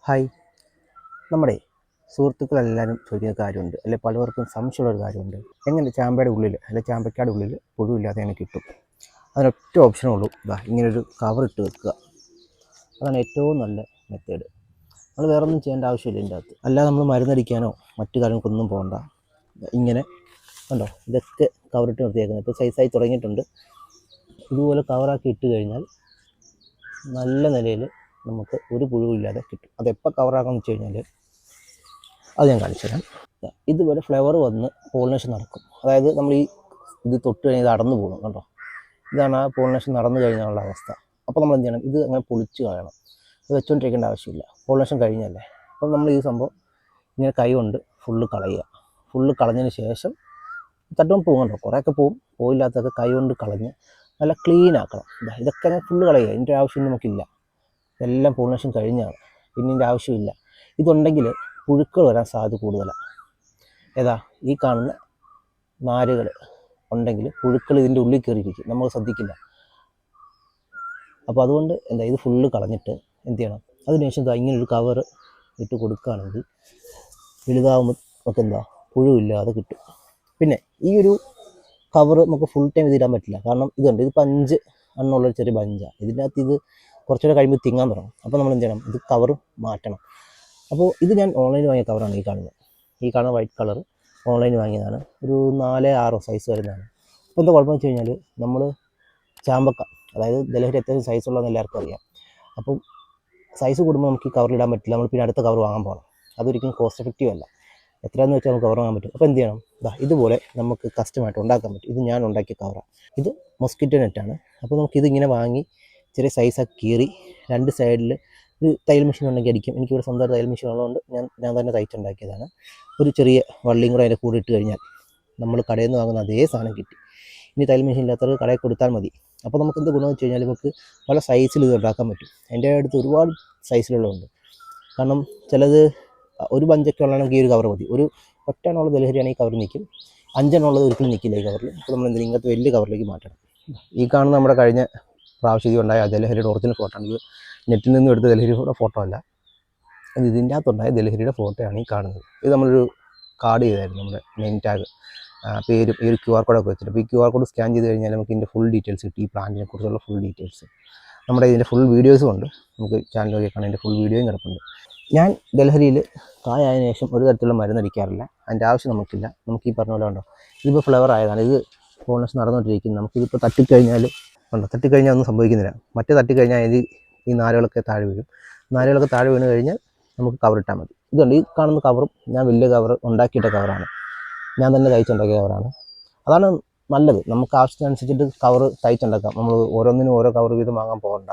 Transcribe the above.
Hi, നമ്മുടെ സുഹൃത്തുക്കളെല്ലാവരും ചോദിക്കുന്ന കാര്യമുണ്ട്, അല്ലെങ്കിൽ പലവർക്കും സംശയമുള്ളൊരു കാര്യമുണ്ട്. എങ്ങനെ ചാമ്പയുടെ ഉള്ളിൽ അല്ലെങ്കിൽ ചാമ്പയ്ക്കയുടെ ഉള്ളിൽ പുഴുവില്ലാതെ എങ്ങനെ കിട്ടും? അതിനൊറ്റ ഓപ്ഷനേ ഉള്ളൂ, ഇങ്ങനൊരു കവർ ഇട്ട് വെക്കുക. അതാണ് ഏറ്റവും നല്ല മെത്തേഡ്. നമ്മൾ വേറെ ഒന്നും ചെയ്യേണ്ട ആവശ്യമില്ല ഇതിൻ്റെ അകത്ത്. അല്ലാതെ നമ്മൾ മരുന്നടിക്കാനോ മറ്റു കാര്യങ്ങൾക്കൊന്നും പോകണ്ട. ഇങ്ങനെ കണ്ടോ, ഇതൊക്കെ കവറിട്ട് നിർത്തിയേക്കുന്നത്. ഇപ്പോൾ സൈസായി തുടങ്ങിയിട്ടുണ്ട്. ഇതുപോലെ കവറാക്കി ഇട്ട് കഴിഞ്ഞാൽ നല്ല നിലയിൽ നമുക്ക് ഒരു പുഴുവില്ലാതെ കിട്ടും. അതെപ്പോൾ കവറാക്കാമെന്ന് വെച്ച് കഴിഞ്ഞാൽ അത് ഞാൻ കാണിച്ചു തരാം. ഇതുപോലെ ഫ്ലവർ വന്ന് പോളിനേഷൻ നടക്കും. അതായത് നമ്മൾ ഇത് തൊട്ട് കഴിഞ്ഞാൽ ഇത് അടന്നു പോകും. കണ്ടോ, ഇതാണ് ആ പോളിനേഷൻ നടന്നു കഴിഞ്ഞാലുള്ള അവസ്ഥ. അപ്പോൾ നമ്മൾ എന്ത് ചെയ്യണം? ഇത് അങ്ങനെ പൊളിച്ച് കളയണം. ഇത് വെച്ചുകൊണ്ടിരിക്കേണ്ട ആവശ്യമില്ല, പോളിനേഷൻ കഴിഞ്ഞല്ലേ. അപ്പം നമ്മൾ ഈ സംഭവം ഇങ്ങനെ കൈ കൊണ്ട് ഫുള്ള് കളയുക. ഫുള്ള് കളഞ്ഞതിന് ശേഷം തട്ടുമ്പോൾ പോകും. കണ്ടോ, കുറേയൊക്കെ പോവും, പോയില്ലാത്തൊക്കെ കൈ കൊണ്ട് കളഞ്ഞ് നല്ല ക്ലീൻ ആക്കണം. ഇതൊക്കെ അങ്ങനെ ഫുള്ള് കളയുക. ഇതിൻ്റെ ആവശ്യം നമുക്കില്ല. എല്ലാം പോളിനേഷൻ കഴിഞ്ഞാണ്, പിന്നെ ഇതിൻ്റെ ആവശ്യമില്ല. ഇതുണ്ടെങ്കിൽ പുഴുക്കൾ വരാൻ സാധ്യത കൂടുതലാണ്. ഏതാ ഈ കാണുന്ന നാരുകൾ ഉണ്ടെങ്കിൽ പുഴുക്കൾ ഇതിൻ്റെ ഉള്ളിൽ കയറിയിരിക്കും, നമ്മൾ ശ്രദ്ധിക്കില്ല. അപ്പോൾ അതുകൊണ്ട് ഇത് ഫുള്ള് കളഞ്ഞിട്ട് എന്ത് ചെയ്യണം? അതിനുശേഷം ഇങ്ങനൊരു കവർ ഇട്ട് കൊടുക്കുകയാണെങ്കിൽ വലുതാവുമ്പോൾ നമുക്ക് പുഴുവില്ലാതെ കിട്ടും. പിന്നെ ഈ ഒരു കവർ നമുക്ക് ഫുൾ ടൈം ഇതിടാൻ പറ്റില്ല. കാരണം ഇതുണ്ട്, ഇതിപ്പോൾ 5 എണ്ണമുള്ളൊരു ചെറിയ ബഞ്ചാണ്. ഇതിൻ്റെ അകത്ത് ഇത് കുറച്ചുകൂടെ കഴിയുമ്പോൾ തിങ്ങാൻ തുടങ്ങും. അപ്പോൾ നമ്മൾ എന്ത് ചെയ്യണം? ഇത് കവർ മാറ്റണം. അപ്പോൾ ഇത് ഞാൻ ഓൺലൈനിൽ വാങ്ങിയ കവറാണ് ഈ കാണുന്ന വൈറ്റ് കളർ. ഓൺലൈനിൽ വാങ്ങിയതാണ്. ഒരു 4-6 സൈസ് വരുന്നതാണ്. അപ്പോൾ എന്താ കുഴപ്പമെന്ന് വെച്ച് കഴിഞ്ഞാൽ, നമ്മൾ ചാമ്പക്ക, അതായത് ദലഹരി അത്യാവശ്യം സൈസുള്ളതെന്ന് എല്ലാവർക്കും അറിയാം. അപ്പം സൈസ് കൂടുമ്പോൾ നമുക്ക് ഈ കവറിലിടാൻ പറ്റില്ല. നമ്മൾ പിന്നെ അടുത്ത കവർ വാങ്ങാൻ പോകണം. അതൊരിക്കലും കോസ്റ്റ് എഫക്റ്റീവ് അല്ല. എത്രയെന്ന് വെച്ചാൽ നമുക്ക് കവർ വാങ്ങാൻ പറ്റും. അപ്പോൾ എന്ത് ചെയ്യണം? ഇതുപോലെ നമുക്ക് കസ്റ്റമായിട്ട് ഉണ്ടാക്കാൻ പറ്റും. ഇത് ഞാൻ ഉണ്ടാക്കിയ കവറാണ്. ഇത് മൊസ്കിറ്റോ നെറ്റാണ്. അപ്പോൾ നമുക്കിതിങ്ങനെ വാങ്ങി ചെറിയ സൈസാക്കി കീറി 2 സൈഡിൽ ഒരു തയ്യൽ മെഷീൻ ഉണ്ടെങ്കിൽ അടിക്കും. എനിക്കിവിടെ സ്വന്തം തയ്യൽ മെഷീൻ ഉള്ളതുകൊണ്ട് ഞാൻ തന്നെ തയ്ച്ചുണ്ടാക്കിയതാണ്. ഒരു ചെറിയ വള്ളിയും കൂടെ അതിൻ്റെ കൂടെ ഇട്ട് കഴിഞ്ഞാൽ നമ്മൾ കടയിൽ നിന്ന് വാങ്ങുന്ന അതേ സാധനം കിട്ടി. ഇനി തയ്യൽ മെഷീൻ ഇല്ലാത്തവർ കടയിൽ കൊടുത്താൽ മതി. അപ്പോൾ നമുക്ക് എന്ത് ഗുണമെന്ന് വെച്ച് കഴിഞ്ഞാൽ, നമുക്ക് പല സൈസിൽ ഇത് ഉണ്ടാക്കാൻ പറ്റും. എൻ്റെ അടുത്ത് ഒരുപാട് സൈസിലുള്ളതുണ്ട്. കാരണം ചിലത് ഒരു ബഞ്ചൊക്കെ ഉള്ളതാണെങ്കിൽ ഈ ഒരു കവർ മതി. ഒരു ഒറ്റെണ്ണമുള്ള ദലഹരിയാണ് ഈ കവർ നിൽക്കും. 5 എണ്ണമുള്ളത് ഒരിക്കലും നിൽക്കില്ല ഈ കവറിൽ. അപ്പോൾ നമ്മൾ ഇങ്ങനത്തെ വലിയ കവറിലേക്ക് മാറ്റണം. ഈ കാണുന്ന നമ്മുടെ കഴിഞ്ഞ പ്രാവശ്യം ഉണ്ടായ ദലഹരിയുടെ ഒറിജിനൽ ഫോട്ടോ ആണ്. ഇത് നെറ്റിൽ നിന്നും എടുത്ത ദലഹരിയുടെ ഫോട്ടോ അല്ല, അത് ഇതിൻ്റെ അകത്തുണ്ടായ ദലഹരിയുടെ ഫോട്ടോയാണ് ഈ കാണുന്നത്. ഇത് നമ്മളൊരു കാർഡ് ചെയ്തായിരുന്നു, നമ്മുടെ നെയിം ടാഗ്, പേരും ഈ ഒരു QR കോഡൊക്കെ വെച്ചിട്ട്. അപ്പോൾ ഈ QR കോഡ് സ്കാൻ ചെയ്ത് കഴിഞ്ഞാൽ നമുക്ക് ഇതിൻ്റെ ഫുൾ ഡീറ്റെയിൽസ് കിട്ടി. ഈ പ്ലാന്റിനെ കുറിച്ചുള്ള ഫുൾ ഡീറ്റെയിൽസ്. നമ്മുടെ ഇതിൻ്റെ ഫുൾ വീഡിയോസും ഉണ്ട്, നമുക്ക് ചാനലിലൊക്കെ കാണാൻ ഇതിൻ്റെ ഫുൾ വീഡിയോയും കിടപ്പുണ്ട്. ഞാൻ ദലഹരിയിൽ കായായതിനു ശേഷം ഒരു തരത്തിലുള്ള മരുന്നടിക്കാറില്ല. അതിൻ്റെ ആവശ്യം നമുക്കില്ല. നമുക്ക് ഈ പറഞ്ഞ പോലെ ഉണ്ടോ, ഇതിപ്പോൾ ഫ്ലവർ ആയതാണ്. ഇത് പോളിനേഷൻ നടന്നുകൊണ്ടിരിക്കുന്നത്. നമുക്കിതിപ്പോൾ തട്ടിക്കഴിഞ്ഞാൽ ഒന്നും സംഭവിക്കുന്നില്ല. മറ്റേ തട്ടിക്കഴിഞ്ഞാൽ ഈ നാരുകളൊക്കെ താഴെ വീഴും. നാരുകളൊക്കെ താഴെ വീണ് കഴിഞ്ഞാൽ നമുക്ക് കവർ ഇട്ടാൽ മതി. ഇതുണ്ട്, ഈ കാണുന്ന കവറും ഞാൻ വലിയ കവർ ഉണ്ടാക്കിയിട്ട കവറാണ്. ഞാൻ തന്നെ തയ്ച്ചുണ്ടാക്കിയ കവറാണ്. അതാണ് നല്ലത്. നമുക്ക് ആവശ്യത്തിനനുസരിച്ചിട്ട് കവർ തയ്ച്ചുണ്ടാക്കാം. നമ്മൾ ഓരോന്നിനും ഓരോ കവർ വീതം വാങ്ങാൻ പോകണ്ട.